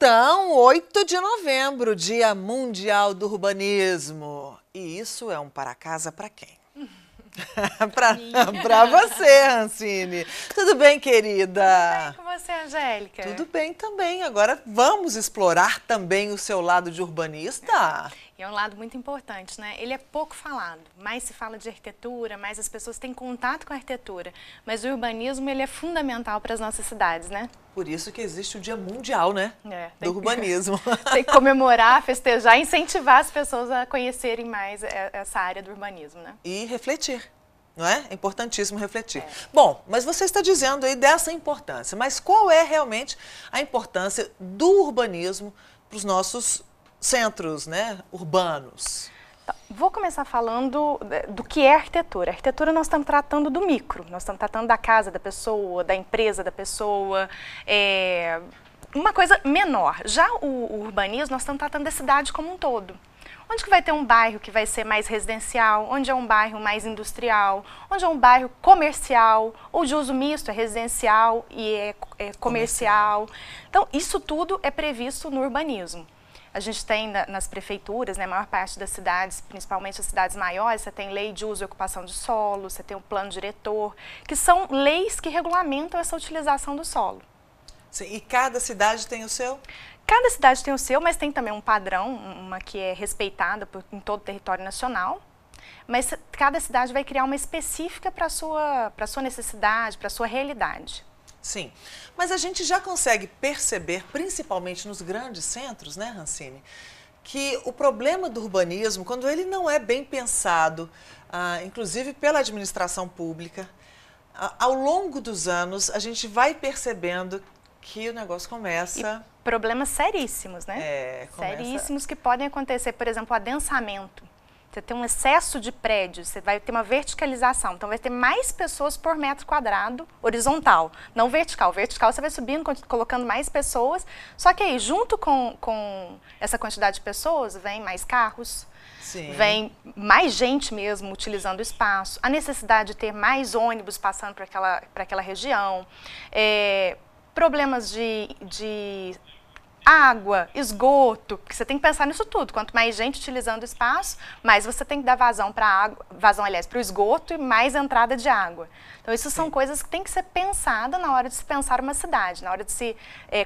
Então, 8 de novembro, Dia Mundial do Urbanismo. E isso é um para casa para quem? Para você, Hancine. Tudo bem, querida? Tudo bem com você, Angélica? Tudo bem também. Agora vamos explorar também o seu lado de urbanista? É um lado muito importante, né? Ele é pouco falado, mais se fala de arquitetura, mais as pessoas têm contato com a arquitetura. Mas o urbanismo, ele é fundamental para as nossas cidades, né? Por isso que existe o Dia Mundial, né? Do urbanismo. Tem que comemorar, festejar, incentivar as pessoas a conhecerem mais essa área do urbanismo, né? E refletir, não é? É importantíssimo refletir. Bom, mas você está dizendo aí dessa importância, mas qual é realmente a importância do urbanismo para os nossos centros, né, urbanos? Vou começar falando do que é arquitetura. A arquitetura nós estamos tratando do micro, nós estamos tratando da casa da pessoa, da empresa da pessoa, uma coisa menor. Já o urbanismo, nós estamos tratando da cidade como um todo. Onde que vai ter um bairro que vai ser mais residencial, onde é um bairro mais industrial, onde é um bairro comercial, ou de uso misto, é residencial e é comercial. Então, isso tudo é previsto no urbanismo. A gente tem nas prefeituras, né, a maior parte das cidades, principalmente as cidades maiores, você tem lei de uso e ocupação de solo, você tem um plano diretor, que são leis que regulamentam essa utilização do solo. Sim, e cada cidade tem o seu? Cada cidade tem o seu, mas tem também um padrão, uma que é respeitada em todo o território nacional. Mas cada cidade vai criar uma específica para a sua necessidade, para a sua realidade. Sim, mas a gente já consegue perceber, principalmente nos grandes centros, né, Hancine, que o problema do urbanismo, quando ele não é bem pensado, inclusive pela administração pública, ao longo dos anos a gente vai percebendo que o negócio começa... E problemas seríssimos, né? Seríssimos que podem acontecer, por exemplo, o adensamento. Você tem um excesso de prédios, você vai ter uma verticalização, então vai ter mais pessoas por metro quadrado horizontal, não vertical. Vertical você vai subindo, colocando mais pessoas, só que aí junto com essa quantidade de pessoas vem mais carros, Sim. Vem mais gente mesmo utilizando o espaço, a necessidade de ter mais ônibus passando para aquela região, problemas de água, esgoto, porque você tem que pensar nisso tudo. Quanto mais gente utilizando o espaço, mais você tem que dar vazão para a água, para o esgoto e mais entrada de água. Então, isso são coisas que tem que ser pensadas na hora de se pensar uma cidade, na hora de se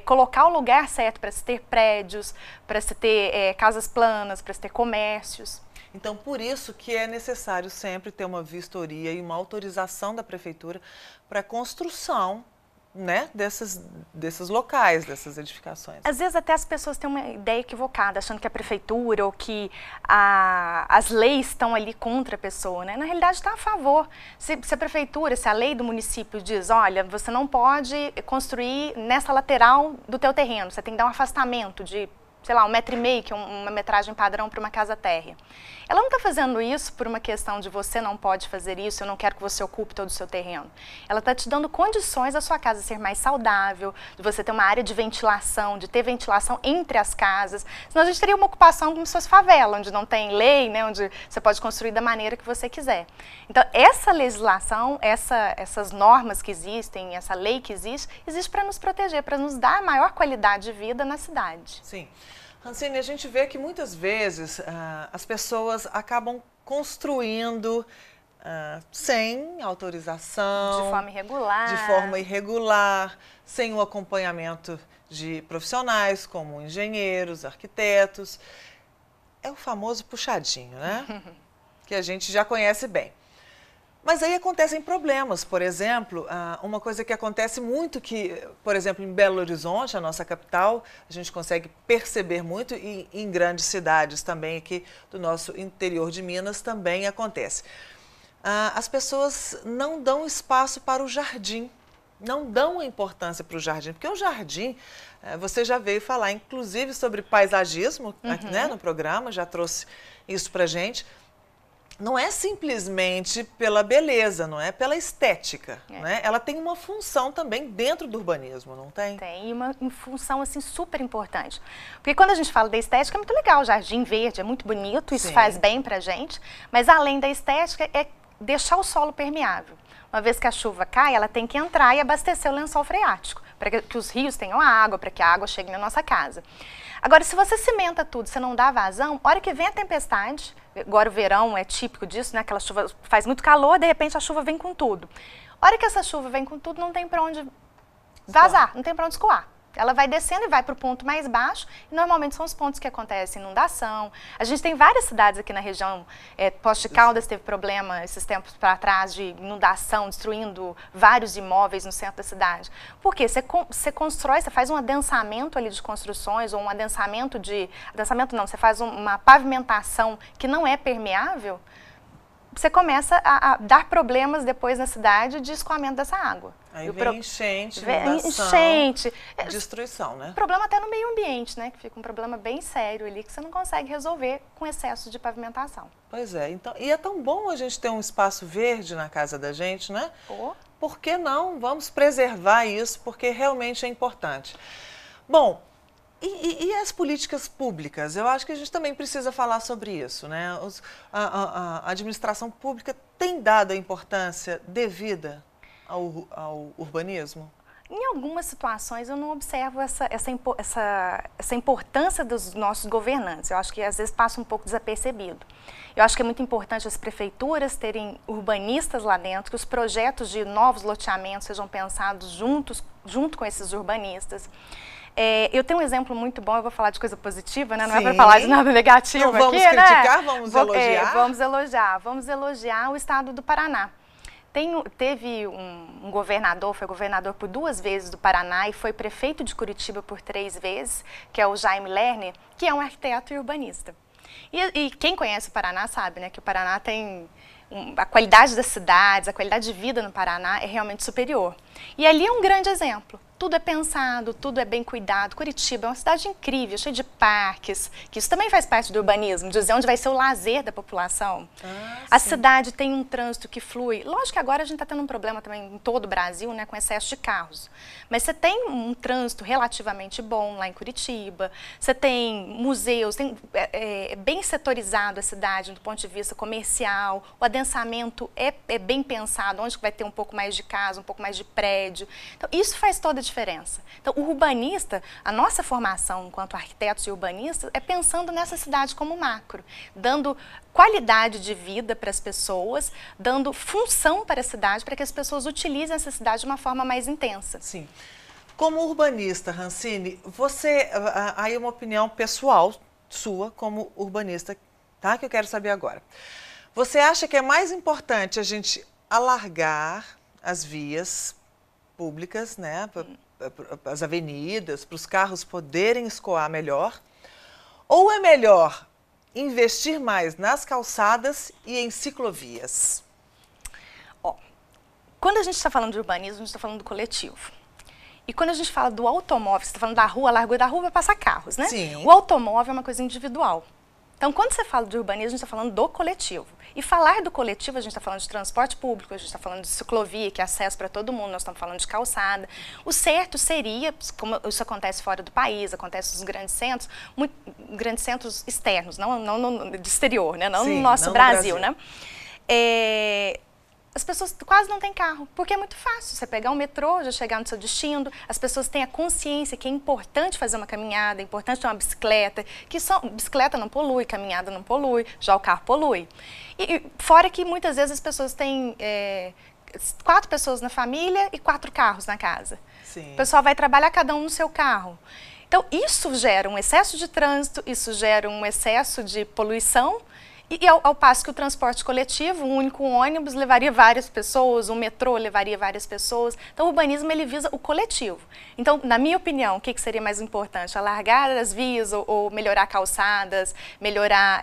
colocar o lugar certo para se ter prédios, para se ter casas planas, para se ter comércios. Então, por isso que é necessário sempre ter uma vistoria e uma autorização da prefeitura para a construção, né, desses locais, dessas edificações. Às vezes até as pessoas têm uma ideia equivocada, achando que a prefeitura ou que as leis estão ali contra a pessoa, né? Na realidade está a favor. Se a prefeitura, se a lei do município diz, olha, você não pode construir nessa lateral do teu terreno, você tem que dar um afastamento de, sei lá, 1,5 metro, que é uma metragem padrão para uma casa térrea. Ela não está fazendo isso por uma questão de você não pode fazer isso, eu não quero que você ocupe todo o seu terreno. Ela está te dando condições da sua casa ser mais saudável, de você ter uma área de ventilação, de ter ventilação entre as casas. Senão a gente teria uma ocupação como se fosse favela, onde não tem lei, né, onde você pode construir da maneira que você quiser. Então, essa legislação, essas normas que existem, essa lei que existe para nos proteger, para nos dar maior qualidade de vida na cidade. Sim. Hancine, a gente vê que muitas vezes as pessoas acabam construindo sem autorização. De forma irregular. De forma irregular, sem o acompanhamento de profissionais como engenheiros, arquitetos. É o famoso puxadinho, né? Que a gente já conhece bem. Mas aí acontecem problemas, por exemplo, uma coisa que acontece muito que, por exemplo, em Belo Horizonte, a nossa capital, a gente consegue perceber muito e em grandes cidades também aqui do nosso interior de Minas também acontece. As pessoas não dão espaço para o jardim, não dão importância para o jardim, porque o jardim, você já veio falar inclusive sobre paisagismo aqui, né, no programa, já trouxe isso para a gente. Não é simplesmente pela beleza, não é pela estética, né? Ela tem uma função também dentro do urbanismo, não tem? Tem, uma função assim super importante. Porque quando a gente fala da estética é muito legal, o jardim verde é muito bonito, isso faz bem pra gente, mas além da estética é deixar o solo permeável. Uma vez que a chuva cai, ela tem que entrar e abastecer o lençol freático. para que os rios tenham água, para que a água chegue na nossa casa. Agora, se você cimenta tudo, você não dá vazão, a hora que vem a tempestade, agora o verão é típico disso, né? Aquela chuva faz muito calor, de repente a chuva vem com tudo. A hora que essa chuva vem com tudo, não tem para onde vazar, não tem para onde escoar. Ela vai descendo e vai para o ponto mais baixo, e normalmente são os pontos que acontece inundação. A gente tem várias cidades aqui na região, Poços de Caldas teve problema esses tempos para trás de inundação, destruindo vários imóveis no centro da cidade. Por quê? Você constrói, você faz um adensamento ali de construções, ou um adensamento não, você faz uma pavimentação que não é permeável, você começa a dar problemas depois na cidade de escoamento dessa água. Aí vem enchente, inundação, destruição, né? Problema até no meio ambiente, né? Que fica um problema bem sério ali, que você não consegue resolver com excesso de pavimentação. Pois é, então, e é tão bom a gente ter um espaço verde na casa da gente, né? Por que não? Vamos preservar isso, porque realmente é importante. Bom, e as políticas públicas? Eu acho que a gente também precisa falar sobre isso, né? A administração pública tem dado a importância devida ao urbanismo? Em algumas situações eu não observo essa importância dos nossos governantes. Eu acho que às vezes passa um pouco desapercebido. Eu acho que é muito importante as prefeituras terem urbanistas lá dentro, que os projetos de novos loteamentos sejam pensados junto com esses urbanistas. Eu tenho um exemplo muito bom, eu vou falar de coisa positiva, né? Não é para falar de nada negativo aqui, né? Vamos criticar, vamos elogiar? Vamos elogiar o estado do Paraná. Teve um governador, foi governador por 2 vezes do Paraná e foi prefeito de Curitiba por 3 vezes, que é o Jaime Lerner, que é um arquiteto e urbanista. E quem conhece o Paraná sabe, né, que o Paraná tem... a qualidade das cidades, a qualidade de vida no Paraná é realmente superior. E ali é um grande exemplo. Tudo é pensado, tudo é bem cuidado. Curitiba é uma cidade incrível, cheia de parques, que isso também faz parte do urbanismo, dizer onde vai ser o lazer da população. A cidade tem um trânsito que flui. Lógico que agora a gente está tendo um problema também em todo o Brasil, né, com excesso de carros. Mas você tem um trânsito relativamente bom lá em Curitiba, você tem museus, é bem setorizado a cidade do ponto de vista comercial, o adensamento é bem pensado, onde vai ter um pouco mais de casa, um pouco mais de prédio. Então, isso faz toda a diferença. Então, o urbanista, a nossa formação enquanto arquitetos e urbanistas é pensando nessa cidade como macro, dando qualidade de vida para as pessoas, dando função para a cidade, para que as pessoas utilizem essa cidade de uma forma mais intensa. Sim. Como urbanista, Rancine, aí uma opinião pessoal sua como urbanista, tá? Que eu quero saber agora. Você acha que é mais importante a gente alargar as vias públicas, né, as avenidas, para os carros poderem escoar melhor? Ou é melhor investir mais nas calçadas e em ciclovias? Quando a gente está falando de urbanismo, a gente está falando do coletivo. E quando a gente fala do automóvel, você está falando da rua, a largura da rua vai passar carros, né? Sim. O automóvel é uma coisa individual. Então, quando você fala de urbanismo, a gente está falando do coletivo. E falar do coletivo, a gente está falando de transporte público, a gente está falando de ciclovia, que é acesso para todo mundo, nós estamos falando de calçada. O certo seria, como isso acontece fora do país, acontece nos grandes centros externos, não de exterior, né? Não no nosso Brasil, né? As pessoas quase não têm carro, porque é muito fácil. Você pegar um metrô, já chegar no seu destino, as pessoas têm a consciência que é importante fazer uma caminhada, é importante ter uma bicicleta, bicicleta não polui, caminhada não polui, já o carro polui. E fora que muitas vezes as pessoas têm 4 pessoas na família e 4 carros na casa. Sim. O pessoal vai trabalhar cada um no seu carro. Então isso gera um excesso de trânsito, isso gera um excesso de poluição. E ao passo que o transporte coletivo, um único ônibus levaria várias pessoas, um metrô levaria várias pessoas. Então, o urbanismo ele visa o coletivo. Então, na minha opinião, o que seria mais importante? Alargar as vias ou melhorar calçadas, melhorar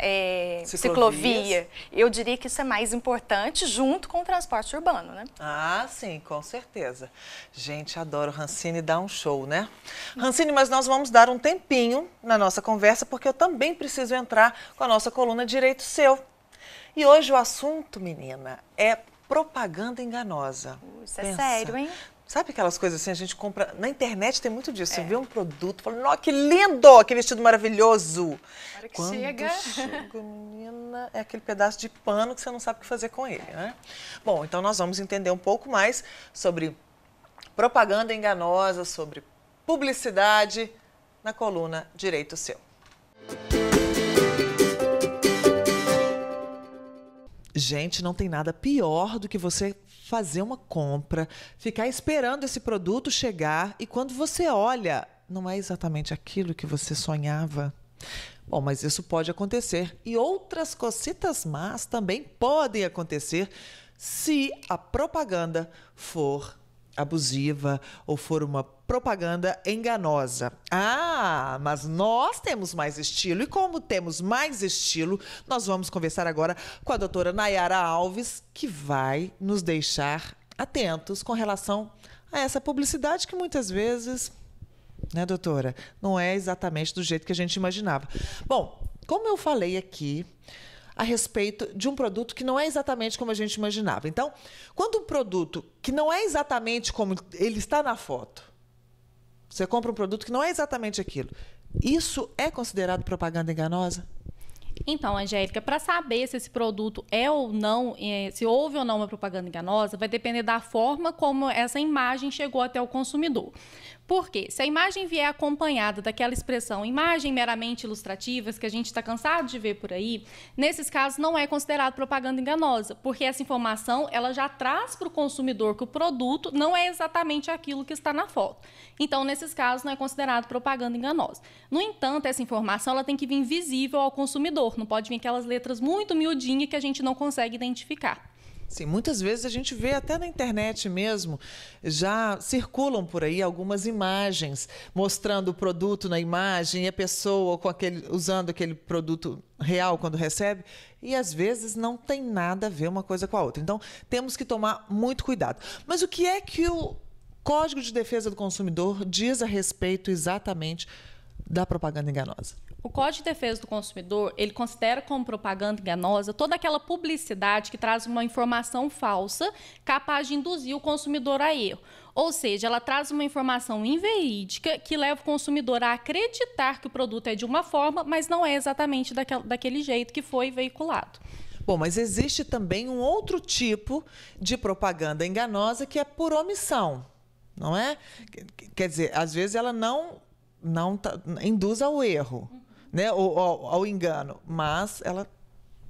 ciclovia? Eu diria que isso é mais importante junto com o transporte urbano, né? Ah, sim, com certeza. Gente, adoro. Rancine dá um show, né? Rancine, mas nós vamos dar um tempinho na nossa conversa, porque eu também preciso entrar com a nossa coluna Direito Seu. E hoje o assunto, menina, é propaganda enganosa. Isso é sério, hein? Sabe aquelas coisas assim, a gente compra... Na internet tem muito disso. Você vê um produto, fala, nossa, que lindo, que vestido maravilhoso. Quando chega, menina, é aquele pedaço de pano que você não sabe o que fazer com ele, né? Bom, então nós vamos entender um pouco mais sobre propaganda enganosa, sobre publicidade, na coluna Direito Seu. Gente, não tem nada pior do que você fazer uma compra, ficar esperando esse produto chegar e quando você olha, não é exatamente aquilo que você sonhava. Bom, mas isso pode acontecer e outras cositas más também podem acontecer se a propaganda for abusiva ou for uma propaganda enganosa. Ah, mas nós temos mais estilo e como temos mais estilo, nós vamos conversar agora com a doutora Nayara Alves, que vai nos deixar atentos com relação a essa publicidade que muitas vezes, né, doutora, não é exatamente do jeito que a gente imaginava. Bom, como eu falei aqui, a respeito de um produto que não é exatamente como a gente imaginava. Então, quando um produto que não é exatamente como ele está na foto, você compra um produto que não é exatamente aquilo, isso é considerado propaganda enganosa? Então, Angélica, para saber se esse produto é ou não, se houve ou não uma propaganda enganosa, vai depender da forma como essa imagem chegou até o consumidor. Por quê? Se a imagem vier acompanhada daquela expressão, imagem meramente ilustrativas, que a gente está cansado de ver por aí, nesses casos não é considerado propaganda enganosa, porque essa informação ela já traz para o consumidor que o produto não é exatamente aquilo que está na foto. Então, nesses casos, não é considerado propaganda enganosa. No entanto, essa informação ela tem que vir visível ao consumidor, não pode vir aquelas letras muito miudinhas que a gente não consegue identificar. Sim, muitas vezes a gente vê até na internet mesmo, já circulam por aí algumas imagens mostrando o produto na imagem e a pessoa com usando aquele produto real quando recebe e às vezes não tem nada a ver uma coisa com a outra. Então temos que tomar muito cuidado. Mas o que é que o Código de Defesa do Consumidor diz a respeito exatamente da propaganda enganosa? O Código de Defesa do Consumidor, ele considera como propaganda enganosa toda aquela publicidade que traz uma informação falsa capaz de induzir o consumidor a erro. Ou seja, ela traz uma informação inverídica que leva o consumidor a acreditar que o produto é de uma forma, mas não é exatamente daquele jeito que foi veiculado. Bom, mas existe também um outro tipo de propaganda enganosa que é por omissão, não é? Quer dizer, às vezes ela não induz ao erro, né? Ou ao engano, mas ela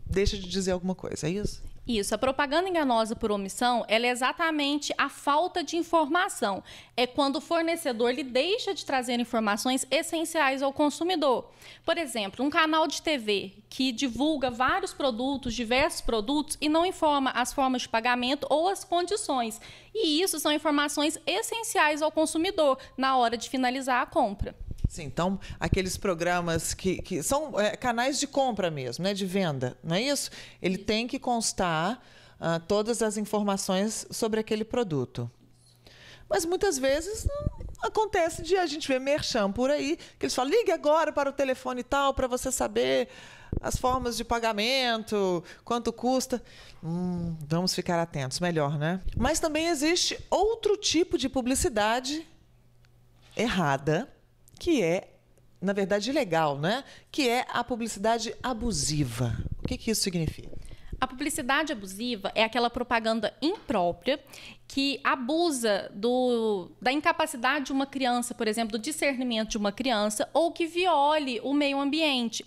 deixa de dizer alguma coisa, é isso? Isso, a propaganda enganosa por omissão, ela é exatamente a falta de informação. É quando o fornecedor ele deixa de trazer informações essenciais ao consumidor. Por exemplo, um canal de TV que divulga vários produtos, diversos produtos, e não informa as formas de pagamento ou as condições. E isso são informações essenciais ao consumidor na hora de finalizar a compra. Sim, então, aqueles programas que são canais de compra mesmo, né, de venda, não é isso? Ele tem que constar todas as informações sobre aquele produto. Mas muitas vezes acontece de a gente ver merchan por aí, que eles falam, ligue agora para o telefone tal, para você saber as formas de pagamento, quanto custa. Vamos ficar atentos, melhor, né? Mas também existe outro tipo de publicidade errada, que é, na verdade, ilegal, né? Que é a publicidade abusiva. O que isso significa? A publicidade abusiva é aquela propaganda imprópria que abusa da incapacidade de uma criança, por exemplo, do discernimento de uma criança, ou que viole o meio ambiente.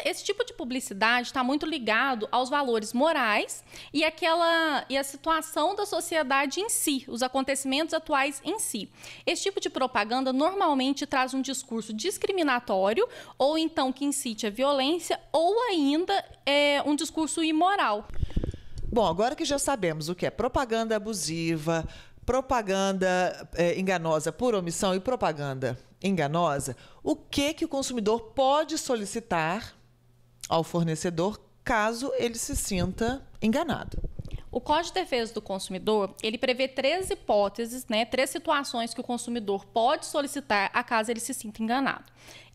Esse tipo de publicidade está muito ligado aos valores morais e a situação da sociedade em si, os acontecimentos atuais em si. Esse tipo de propaganda normalmente traz um discurso discriminatório ou então que incite a violência ou ainda um discurso imoral. Bom, agora que já sabemos o que é propaganda abusiva, propaganda enganosa por omissão e propaganda enganosa, o que o consumidor pode solicitar ao fornecedor caso ele se sinta enganado? O Código de Defesa do Consumidor, ele prevê 3 hipóteses, né, 3 situações que o consumidor pode solicitar a caso ele se sinta enganado.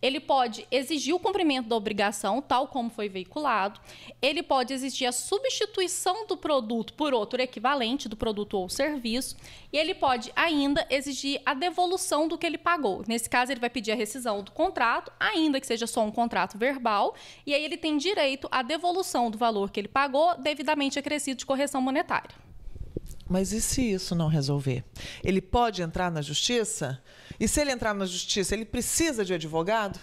Ele pode exigir o cumprimento da obrigação, tal como foi veiculado. Ele pode exigir a substituição do produto por outro equivalente do produto ou serviço. E ele pode ainda exigir a devolução do que ele pagou. Nesse caso, ele vai pedir a rescisão do contrato, ainda que seja só um contrato verbal. E aí ele tem direito à devolução do valor que ele pagou, devidamente acrescido de correção monetária. Mas e se isso não resolver? Ele pode entrar na justiça? E se ele entrar na justiça, ele precisa de advogado?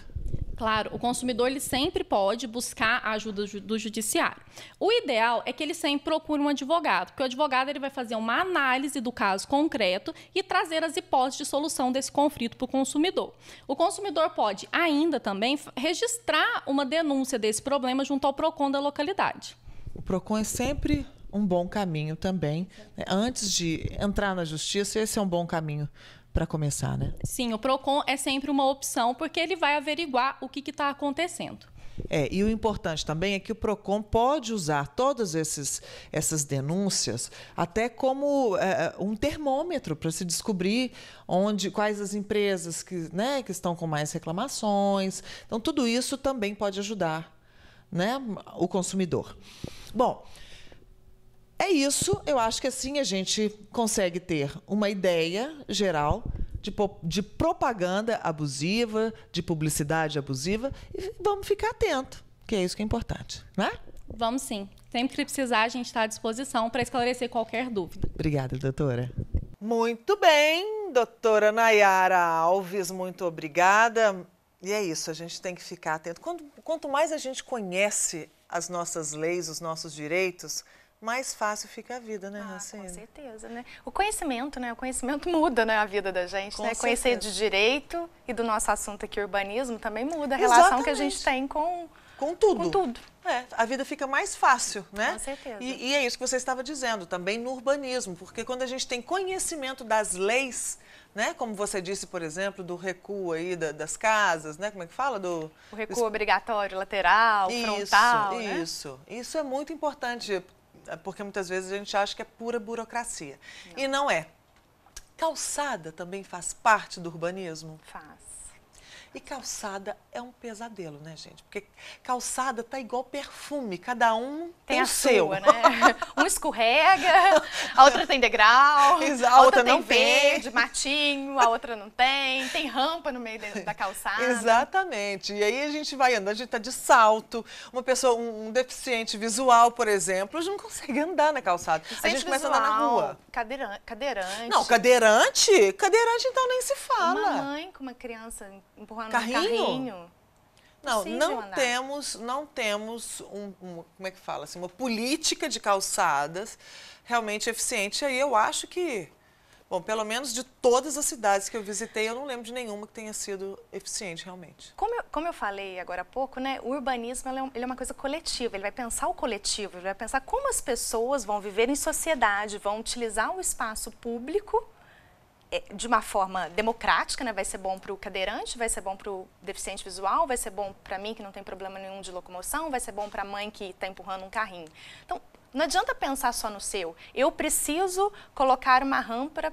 Claro, o consumidor ele sempre pode buscar a ajuda do judiciário. O ideal é que ele sempre procure um advogado, porque o advogado ele vai fazer uma análise do caso concreto e trazer as hipóteses de solução desse conflito para o consumidor. O consumidor pode ainda também registrar uma denúncia desse problema junto ao PROCON da localidade. O PROCON é sempre um bom caminho também, né? Antes de entrar na justiça, esse é um bom caminho para começar, né? Sim, o PROCON é sempre uma opção, porque ele vai averiguar o que está acontecendo. E o importante também é que o PROCON pode usar todas essas denúncias até como um termômetro para se descobrir quais as empresas que estão com mais reclamações. Então, tudo isso também pode ajudar, né, o consumidor. Bom, é isso. Eu acho que assim a gente consegue ter uma ideia geral de propaganda abusiva, de publicidade abusiva, e vamos ficar atento, que é isso que é importante, né? Vamos sim. Sempre que precisar, a gente está à disposição para esclarecer qualquer dúvida. Obrigada, doutora. Muito bem, doutora Nayara Alves, muito obrigada. E é isso, a gente tem que ficar atento. Quanto mais a gente conhece as nossas leis, os nossos direitos, mais fácil fica a vida, né, Rancine? Com certeza, né? O conhecimento, né? O conhecimento muda, né, a vida da gente, né? Certeza. Conhecer de direito e do nosso assunto aqui, urbanismo, também muda a relação que a gente tem com tudo. Com tudo. A vida fica mais fácil, né? Com certeza. E é isso que você estava dizendo, também no urbanismo, porque quando a gente tem conhecimento das leis, né, como você disse, por exemplo, do recuo aí das casas, né? Como é que fala? O recuo obrigatório, lateral, frontal, né? Isso é muito importante, porque muitas vezes a gente acha que é pura burocracia. Não. E não é. Calçada também faz parte do urbanismo? Faz. E calçada é um pesadelo, né, gente? Porque calçada tá igual perfume, cada um tem o seu. Sua, né? Um escorrega, a outra tem degrau, a outra tem verde, matinho, a outra não tem rampa no meio da calçada. Exatamente. E aí a gente vai andando, a gente tá de salto, uma pessoa, um deficiente visual, por exemplo, não consegue andar na calçada. A gente começa a andar na rua. Cadeirante. Não, cadeirante então nem se fala. Uma mãe com uma criança empurrando um carrinho. Não temos como é que fala assim, uma política de calçadas realmente eficiente. Aí eu acho que, bom, pelo menos de todas as cidades que eu visitei, eu não lembro de nenhuma que tenha sido eficiente realmente. Como eu falei agora há pouco, né, o urbanismo ele é uma coisa coletiva, ele vai pensar o coletivo, ele vai pensar como as pessoas vão viver em sociedade, vão utilizar o espaço público de uma forma democrática, né? Vai ser bom para o cadeirante, vai ser bom para o deficiente visual, vai ser bom para mim que não tem problema nenhum de locomoção, vai ser bom para a mãe que está empurrando um carrinho. Então, não adianta pensar só no seu. Eu preciso colocar uma rampa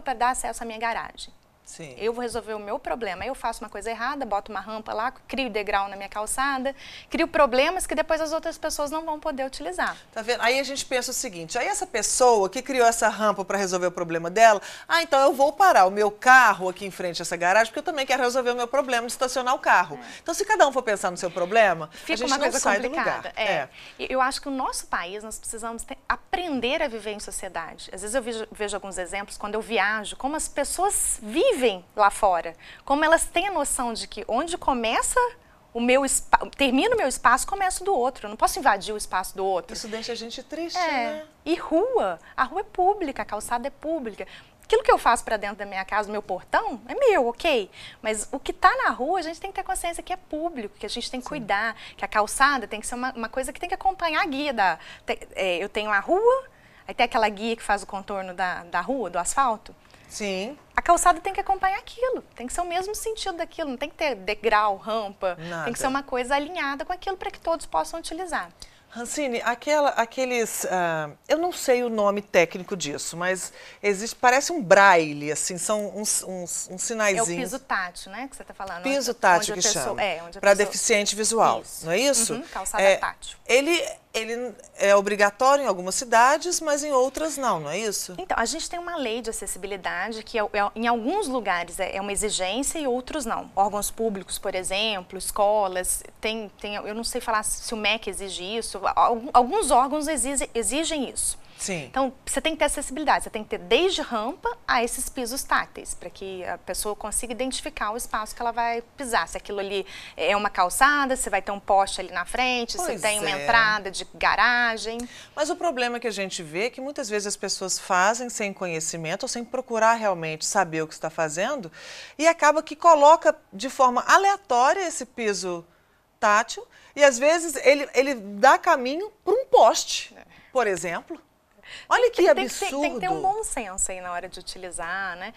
para dar acesso à minha garagem. Sim. Eu vou resolver o meu problema. Eu faço uma coisa errada, boto uma rampa lá, crio degrau na minha calçada, crio problemas que depois as outras pessoas não vão poder utilizar. Tá vendo? Aí a gente pensa o seguinte, aí essa pessoa que criou essa rampa para resolver o problema dela, então eu vou parar o meu carro aqui em frente a essa garagem, porque eu também quero resolver o meu problema de estacionar o carro. Então, se cada um for pensar no seu problema, fica a gente uma não coisa sai complicada. do lugar. Eu acho que o nosso país, nós precisamos aprender a viver em sociedade. Às vezes eu vejo alguns exemplos, quando eu viajo, como as pessoas vivem lá fora. Como elas têm a noção de que onde começa o meu espaço, termina o meu espaço, começa o do outro. Eu não posso invadir o espaço do outro. Isso deixa a gente triste, né? E a rua é pública, a calçada é pública. Aquilo que eu faço para dentro da minha casa, do meu portão, é meu, ok. Mas o que está na rua, a gente tem que ter consciência que é público, que a gente tem que cuidar, que a calçada tem que ser uma coisa que tem que acompanhar a guia. Eu tenho a rua, aí tem aquela guia que faz o contorno da rua, do asfalto. Sim. A calçada tem que acompanhar aquilo, tem que ser o mesmo sentido daquilo, não tem que ter degrau, rampa, nada. Tem que ser uma coisa alinhada com aquilo para que todos possam utilizar. Rancine, eu não sei o nome técnico disso, mas parece um braille, assim, são uns sinaizinhos. É o piso tátil, né, que você está falando. Piso tátil que chama, para deficiente visual, não é isso? Calçada tátil. Ele é obrigatório em algumas cidades, mas em outras não é isso? Então, a gente tem uma lei de acessibilidade que em alguns lugares é uma exigência e outros não. Órgãos públicos, por exemplo, escolas, eu não sei falar se o MEC exige isso, alguns órgãos exigem isso. Sim. Então, você tem que ter acessibilidade, você tem que ter desde rampa a esses pisos táteis, para que a pessoa consiga identificar o espaço que ela vai pisar. Se aquilo ali é uma calçada, se vai ter um poste ali na frente, se tem uma entrada de garagem. Mas o problema que a gente vê é que muitas vezes as pessoas fazem sem conhecimento ou sem procurar realmente saber o que está fazendo e acaba que coloca de forma aleatória esse piso tátil e às vezes ele dá caminho para um poste, por exemplo. Olha que absurdo. Tem que ter um bom senso aí na hora de utilizar, né?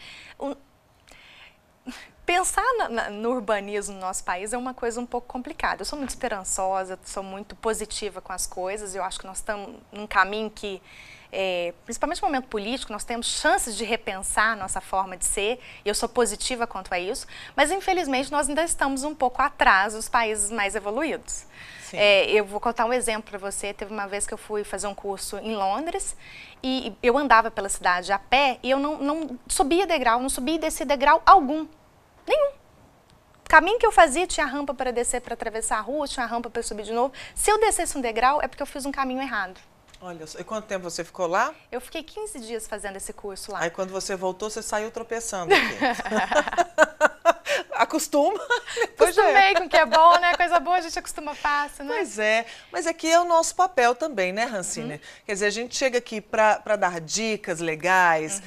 Pensar no urbanismo no nosso país é uma coisa um pouco complicada. Eu sou muito esperançosa, sou muito positiva com as coisas. Eu acho que nós estamos num caminho que, principalmente no momento político, nós temos chances de repensar a nossa forma de ser. E eu sou positiva quanto a isso. Mas, infelizmente, nós ainda estamos um pouco atrás dos países mais evoluídos. Eu vou contar um exemplo para você. Teve uma vez que eu fui fazer um curso em Londres e eu andava pela cidade a pé e eu não subia degrau, não subia e descia degrau algum. Nenhum. O caminho que eu fazia tinha rampa para descer, para atravessar a rua, tinha rampa para subir de novo. Se eu descesse um degrau, é porque eu fiz um caminho errado. Olha, e quanto tempo você ficou lá? Eu fiquei 15 dias fazendo esse curso lá. Aí quando você voltou, você saiu tropeçando aqui. Acostuma. Acostumei com o que é bom, né? Coisa boa a gente acostuma fácil, né? Pois é, mas aqui é o nosso papel também, né, Rancine? Quer dizer, a gente chega aqui para dar dicas legais,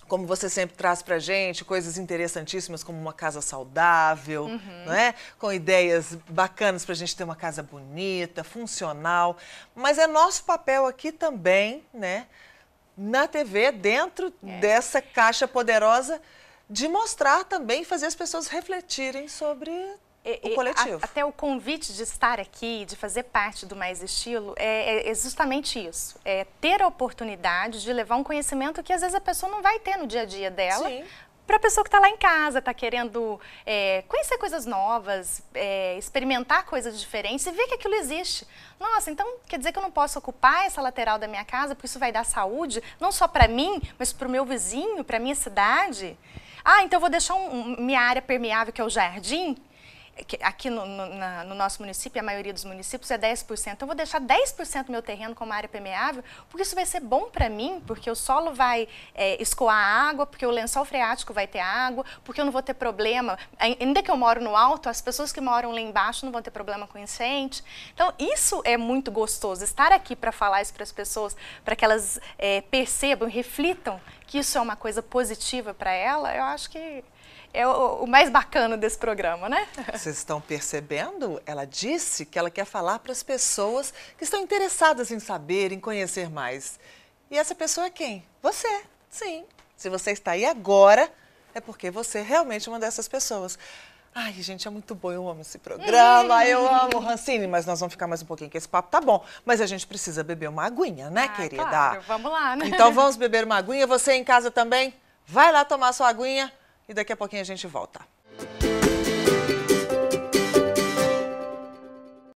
como você sempre traz pra gente, coisas interessantíssimas como uma casa saudável, não é? Com ideias bacanas pra gente ter uma casa bonita, funcional. Mas é nosso papel aqui também, né, na TV, dentro dessa caixa poderosa, de mostrar também, fazer as pessoas refletirem sobre o coletivo. Até o convite de estar aqui, de fazer parte do Mais Estilo, é justamente isso. É ter a oportunidade de levar um conhecimento que às vezes a pessoa não vai ter no dia a dia dela. Para a pessoa que está lá em casa, está querendo conhecer coisas novas, experimentar coisas diferentes e ver que aquilo existe. Nossa, então quer dizer que eu não posso ocupar essa lateral da minha casa porque isso vai dar saúde, não só para mim, mas para o meu vizinho, para a minha cidade? Ah, então eu vou deixar minha área permeável, que é o jardim, que aqui no nosso município, a maioria dos municípios é 10%. Então, eu vou deixar 10% do meu terreno como área permeável, porque isso vai ser bom para mim, porque o solo vai escoar água, porque o lençol freático vai ter água, porque eu não vou ter problema. Ainda que eu moro no alto, as pessoas que moram lá embaixo não vão ter problema com enchente. Então, isso é muito gostoso. Estar aqui para falar isso para as pessoas, para que elas percebam, reflitam que isso é uma coisa positiva para ela, eu acho que é o mais bacana desse programa, né? Vocês estão percebendo? Ela disse que ela quer falar para as pessoas que estão interessadas em saber, em conhecer mais. E essa pessoa é quem? Você, sim. Se você está aí agora, é porque você realmente é uma dessas pessoas. Ai, gente, é muito bom, eu amo esse programa, eu amo, Rancine, mas nós vamos ficar mais um pouquinho, que esse papo tá bom. Mas a gente precisa beber uma aguinha, né, querida? Claro, vamos lá, né? Então vamos beber uma aguinha, você em casa também, vai lá tomar sua aguinha e daqui a pouquinho a gente volta.